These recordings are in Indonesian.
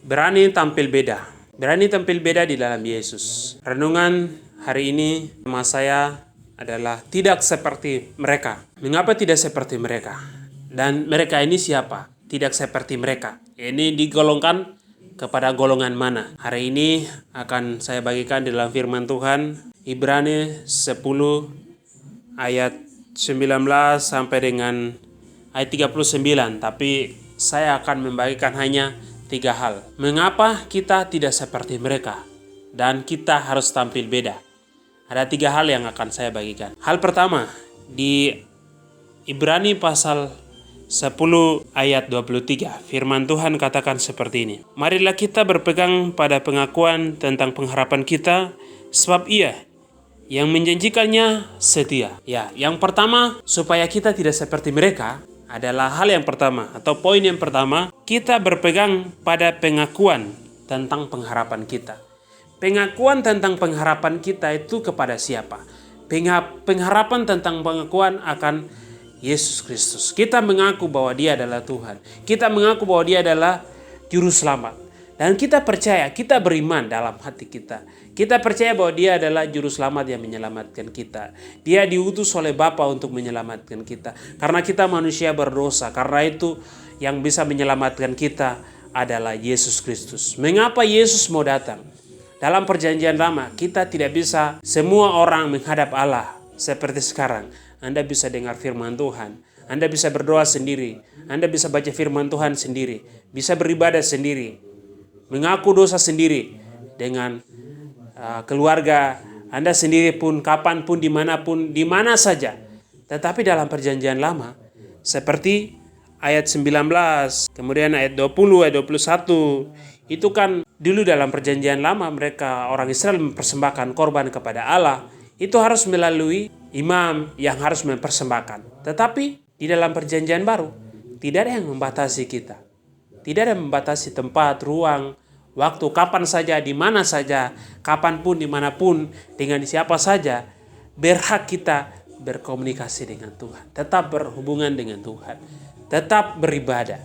Berani tampil beda. Berani tampil beda di dalam Yesus. Renungan hari ini tema saya adalah tidak seperti mereka. Mengapa tidak seperti mereka? Dan mereka ini siapa? Tidak seperti mereka. Ini digolongkan kepada golongan mana? Hari ini akan saya bagikan di dalam firman Tuhan Ibrani 10 ayat 19 sampai dengan ayat 39. Tapi saya akan membagikan hanya 3 hal. Mengapa kita tidak seperti mereka? Dan kita harus tampil beda. Ada 3 hal yang akan saya bagikan. Hal pertama, di Ibrani pasal 10 ayat 23. Firman Tuhan katakan seperti ini. Marilah kita berpegang pada pengakuan tentang pengharapan kita, sebab Ia yang menjanjikannya setia. Ya, yang pertama, supaya kita tidak seperti mereka, adalah hal yang pertama atau poin yang pertama, kita berpegang pada pengakuan tentang pengharapan kita. Pengakuan tentang pengharapan kita itu kepada siapa? Pengharapan tentang pengakuan akan Yesus Kristus. Kita mengaku bahwa Dia adalah Tuhan. Kita mengaku bahwa Dia adalah Juru Selamat. Dan kita percaya, kita beriman dalam hati kita. Kita percaya bahwa Dia adalah Juru Selamat yang menyelamatkan kita. Dia diutus oleh Bapa untuk menyelamatkan kita. Karena kita manusia berdosa. Karena itu yang bisa menyelamatkan kita adalah Yesus Kristus. Mengapa Yesus mau datang? Dalam perjanjian lama, kita tidak bisa semua orang menghadap Allah seperti sekarang. Anda bisa dengar firman Tuhan. Anda bisa berdoa sendiri. Anda bisa baca firman Tuhan sendiri. Bisa beribadah sendiri. Mengaku dosa sendiri dengan keluarga Anda sendiri pun, kapanpun, dimanapun, dimana saja. Tetapi dalam perjanjian lama, seperti ayat 19, kemudian ayat 20, ayat 21, itu kan dulu dalam perjanjian lama mereka orang Israel mempersembahkan korban kepada Allah. Itu harus melalui imam yang harus mempersembahkan. Tetapi di dalam perjanjian baru, tidak ada yang membatasi kita. Tidak ada membatasi tempat, ruang, waktu, kapan saja, di mana saja, kapanpun, dimanapun, dengan siapa saja, berhak kita berkomunikasi dengan Tuhan. Tetap berhubungan dengan Tuhan. Tetap beribadah.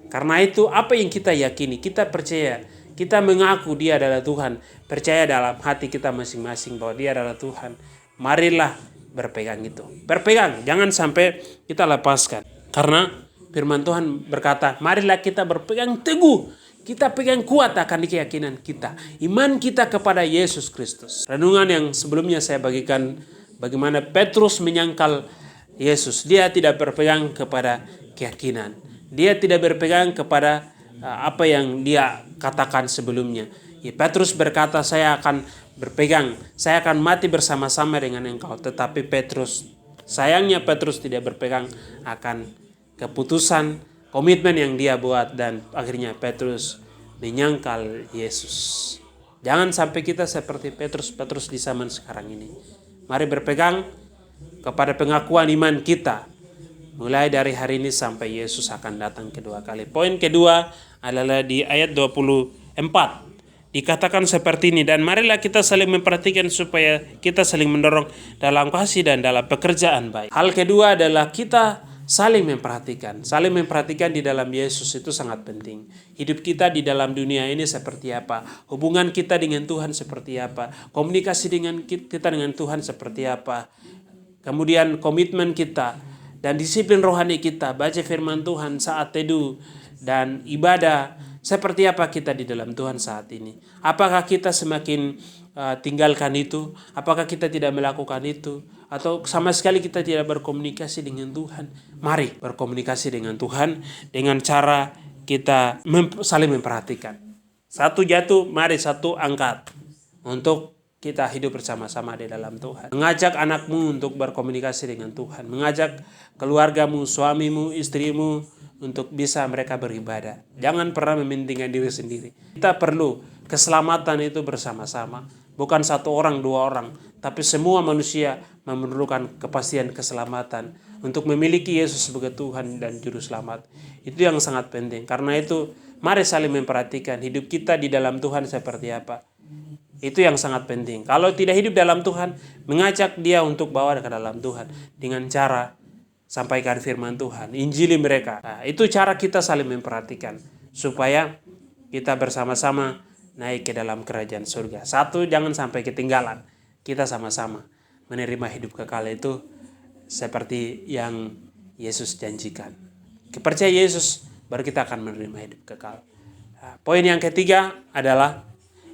Karena itu apa yang kita yakini, kita percaya, kita mengaku Dia adalah Tuhan. Percaya dalam hati kita masing-masing bahwa Dia adalah Tuhan. Marilah berpegang itu. Berpegang, jangan sampai kita lepaskan. Karena firman Tuhan berkata, marilah kita berpegang teguh. Kita pegang kuat akan keyakinan kita. Iman kita kepada Yesus Kristus. Renungan yang sebelumnya saya bagikan bagaimana Petrus menyangkal Yesus. Dia tidak berpegang kepada keyakinan. Dia tidak berpegang kepada apa yang dia katakan sebelumnya. Petrus berkata, saya akan berpegang. Saya akan mati bersama-sama dengan engkau. Tetapi sayangnya Petrus tidak berpegang akan keputusan, komitmen yang dia buat, dan akhirnya Petrus menyangkal Yesus. Jangan sampai kita seperti Petrus di zaman sekarang ini. Mari berpegang kepada pengakuan iman kita mulai dari hari ini sampai Yesus akan datang kedua kali. Poin kedua adalah di ayat 24. Dikatakan seperti ini, dan marilah kita saling memperhatikan supaya kita saling mendorong dalam kasih dan dalam pekerjaan baik. Hal kedua adalah kita saling memperhatikan. Saling memperhatikan di dalam Yesus itu sangat penting. Hidup kita di dalam dunia ini seperti apa? Hubungan kita dengan Tuhan seperti apa? Komunikasi dengan kita dengan Tuhan seperti apa? Kemudian komitmen kita dan disiplin rohani kita, baca firman Tuhan saat teduh dan ibadah, seperti apa kita di dalam Tuhan saat ini? Apakah kita semakin tinggalkan itu? Apakah kita tidak melakukan itu? Atau sama sekali kita tidak berkomunikasi dengan Tuhan? Mari berkomunikasi dengan Tuhan dengan cara kita saling memperhatikan. Satu jatuh, mari satu angkat. Untuk kita hidup bersama-sama di dalam Tuhan. Mengajak anakmu untuk berkomunikasi dengan Tuhan. Mengajak keluargamu, suamimu, istrimu untuk bisa mereka beribadah. Jangan pernah mementingkan diri sendiri. Kita perlu keselamatan itu bersama-sama. Bukan satu orang, 2 orang. Tapi semua manusia memerlukan kepastian keselamatan untuk memiliki Yesus sebagai Tuhan dan Juru Selamat. Itu yang sangat penting. Karena itu, mari saling memperhatikan hidup kita di dalam Tuhan seperti apa. Itu yang sangat penting. Kalau tidak hidup dalam Tuhan, mengajak dia untuk bawa ke dalam Tuhan dengan cara sampaikan firman Tuhan, injili mereka. Nah, itu cara kita saling memperhatikan supaya kita bersama-sama naik ke dalam kerajaan surga. Satu, jangan sampai ketinggalan. Kita sama-sama menerima hidup kekal itu seperti yang Yesus janjikan. Kepercaya Yesus, baru kita akan menerima hidup kekal. Nah, poin yang ketiga adalah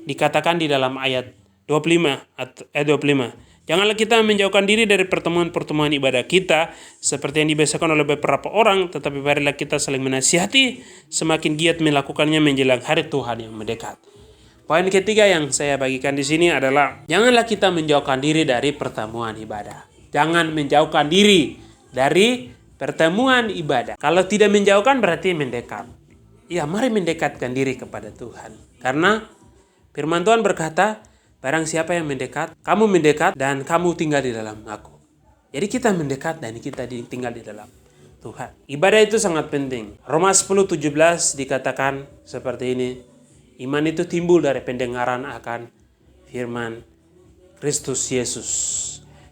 dikatakan di dalam ayat 25. Janganlah kita menjauhkan diri dari pertemuan-pertemuan ibadah kita seperti yang dibiasakan oleh beberapa orang, tetapi marilah kita saling menasihati semakin giat melakukannya menjelang hari Tuhan yang mendekat. Poin ketiga yang saya bagikan di sini adalah janganlah kita menjauhkan diri dari pertemuan ibadah. Jangan menjauhkan diri dari pertemuan ibadah. Kalau tidak menjauhkan berarti mendekat. Ya, mari mendekatkan diri kepada Tuhan. Karena firman Tuhan berkata, barang siapa yang mendekat, kamu mendekat dan kamu tinggal di dalam aku. Jadi kita mendekat dan kita tinggal di dalam Tuhan. Ibadah itu sangat penting. Roma 10:17 dikatakan seperti ini. Iman itu timbul dari pendengaran akan firman Kristus Yesus.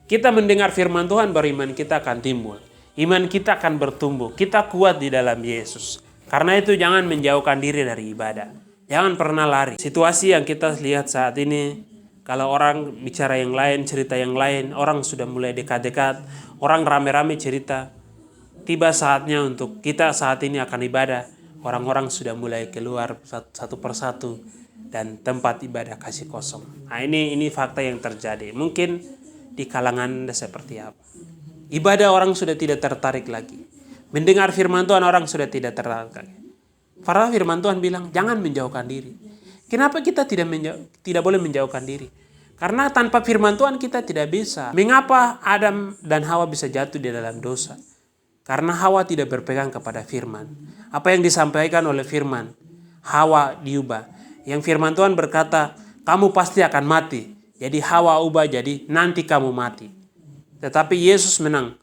Kita mendengar firman Tuhan, baru iman kita akan timbul. Iman kita akan bertumbuh. Kita kuat di dalam Yesus. Karena itu jangan menjauhkan diri dari ibadah. Jangan pernah lari. Situasi yang kita lihat saat ini, kalau orang bicara yang lain, cerita yang lain, orang sudah mulai dekat-dekat, orang rame-rame cerita. Tiba saatnya untuk kita saat ini akan ibadah. Orang-orang sudah mulai keluar satu persatu dan tempat ibadah kasih kosong. Nah, ini fakta yang terjadi. Mungkin di kalangan Anda seperti apa? Ibadah orang sudah tidak tertarik lagi. Mendengar firman Tuhan orang sudah tidak tertarik lagi. Padahal firman Tuhan bilang jangan menjauhkan diri. Kenapa kita tidak boleh menjauhkan diri? Karena tanpa firman Tuhan kita tidak bisa. Mengapa Adam dan Hawa bisa jatuh di dalam dosa? Karena Hawa tidak berpegang kepada firman. Apa yang disampaikan oleh firman, Hawa diubah. Yang firman Tuhan berkata, kamu pasti akan mati. Jadi Hawa ubah jadi nanti kamu mati. Tetapi Yesus menang.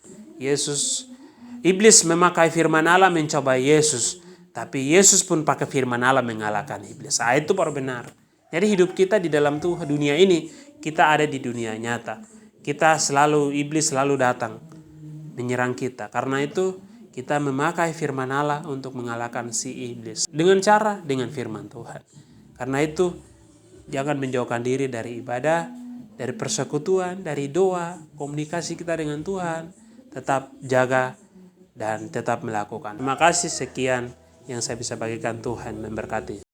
Iblis memakai firman Allah mencoba Yesus. Tapi Yesus pun pakai firman Allah mengalahkan iblis. Itu baru benar. Jadi hidup kita di dalam dunia ini, kita ada di dunia nyata. Iblis selalu datang menyerang kita. Karena itu kita memakai firman Allah untuk mengalahkan si iblis. Dengan firman Tuhan. Karena itu jangan menjauhkan diri dari ibadah, dari persekutuan, dari doa, komunikasi kita dengan Tuhan. Tetap jaga dan tetap melakukan. Terima kasih, sekian yang saya bisa bagikan. Tuhan memberkati.